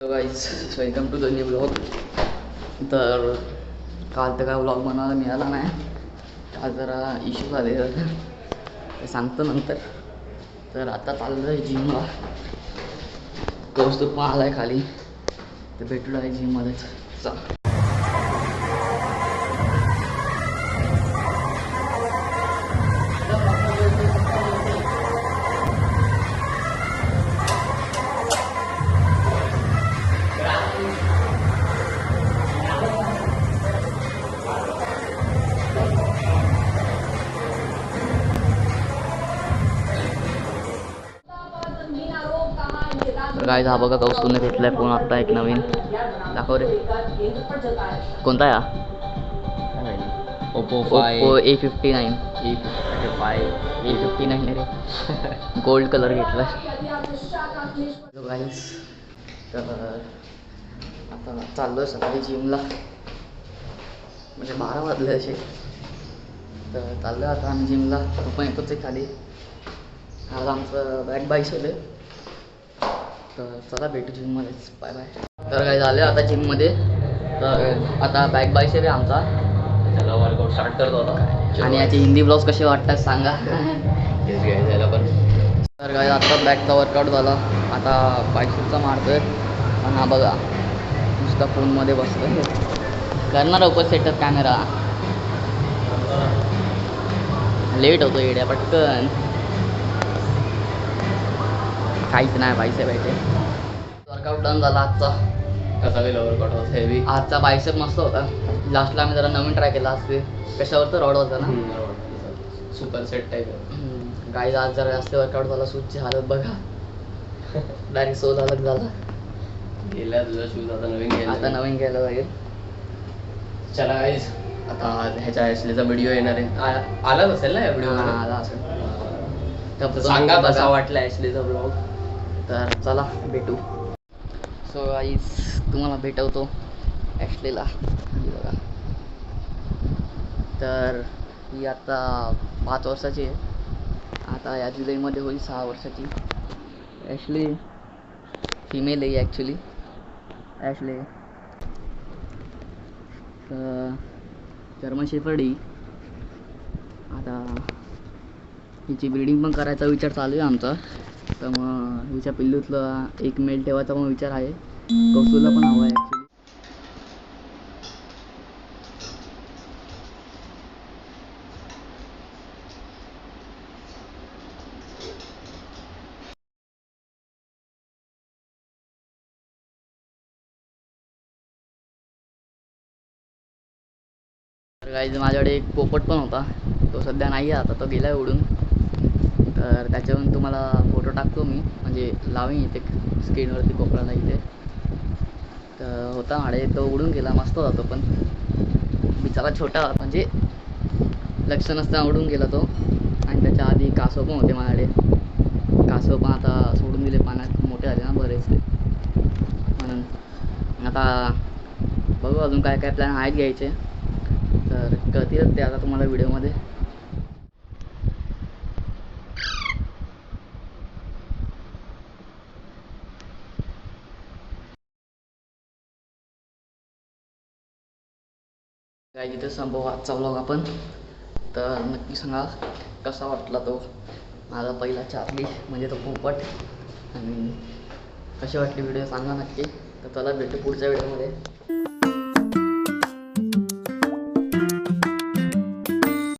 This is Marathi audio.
Hello guys, welcome to the new blog. तर काल तर काय ब्लॉग बनवायला मिळाला नाही. काल जरा इश्यू झाले ते सांगतो नंतर. तर आता चाललं आहे जिमला. कौस्तुभ पण आला आहे खाली, तर भेटलो आहे जिममध्येच. चला. तर काय हा बघा, कौस्तुभने घेतलाय फोन आत्ता एक नवीन. दाखव रे, कोणता आहे हा? Oppo A59. A59 रे, गोल्ड कलर घेतलाय. गाईस, तर आता चाललो आहे सकाळी जिमला. म्हणजे 12 वाजले असे. तर चाललो आहे आता आम्ही जिमला. तो पण येतोच आहे खाली. आज आमचं बॅक बायसेप आहे. तर चला भेटू जिममध्येच. Bye bye. तर काय झालं आता जिममध्ये. तर आता बॅक बायसेप आहे आमचा. त्याला वर्कआउट स्टार्ट करतो आता. आणि याचे हिंदी ब्लॉग्स कसे वाटतात सांगा. त्याला पण. तर काय आता बॅकचा वर्कआउट झाला. आता बायसेपचा मारतोय. आणि हा बघा, नुसता फोनमध्ये बसतोय. करणार उपस्थित सेटअप कॅमेरा. लेट होतो येड्या पटकन. काहीच नाही, बायसेप आहे ते. वर्कआउट डन झाला आजचा. कसा गेला वर्कआउट? होता हेवी. आजचा बायसेप मस्त होता. लास्टला आम्ही जरा नवीन ट्राय केला असते. कशावर तर रॉड होता ना, सुपर सेट टाईप. गाईज आज जरा जास्त वर्कआउट झाला. शूजची हालत बघा, डायरेक्ट सोल अलग झाला. गेला तुझा शूज, आता नवीन घ्यायला लागेल. चला गाईज, आता ह्याच्या ॲशलीचा व्हिडिओ येणार आहे. आलाच असेल ना या व्हिडिओ? आला असेल. तर सांगा कसा वाटला ॲशलीचा ब्लॉग. तर चला भेटू. सो गाईज, तुम्हाला भेटवतो ॲशलीला. बघा, तर ही आता 5 वर्षाची आहे. आता या जुलैमध्ये होईल 6 वर्षाची. ॲशली फिमेल आहे ॲक्च्युली. ॲशली जर्मन शेफर्ड ही. आता हिची ब्रीडिंग पण करायचा विचार चालू आहे आमचा. तर मग हिच्या पिल्लूतला एक मेल ठेवायचा पण विचार आहे. कौस्तुभला पण हवा आहे ॲक्च्युली. तर गाईज, माझ्याकडे एक पोपट पण होता. तो सध्या नाही आहे, आता तो गेला आहे उडून. तर त्याच्यावरून तुम्हाला फोटो टाकतो मी, म्हणजे लावीन इथे स्क्रीनवरती कोपराला इथे. तर होता माडे, तो उडून गेला. मस्त होता तो पण. बिचारा छोटा, म्हणजे लक्ष नसताना उडून गेला तो. आणि त्याच्या आधी कासव पण होते माझ्याकडे. कासव पण आता सोडून दिले पाण्यात, मोठे झाले ना बरेच ते. म्हणून आता बघू अजून काय काय प्लॅन आहेत घ्यायचे. तर कळतीलच ते आता तुम्हाला व्हिडिओमध्ये. काय तिथे संभव आजचा व्लॉग आपण. तर नक्की सांगा कसा वाटला तो माझा पहिला चार्ली, म्हणजे तो पोपट. आणि कशी वाटली व्हिडिओ सांगा नक्की. तर चला भेटू पुढच्या व्हिडिओमध्ये.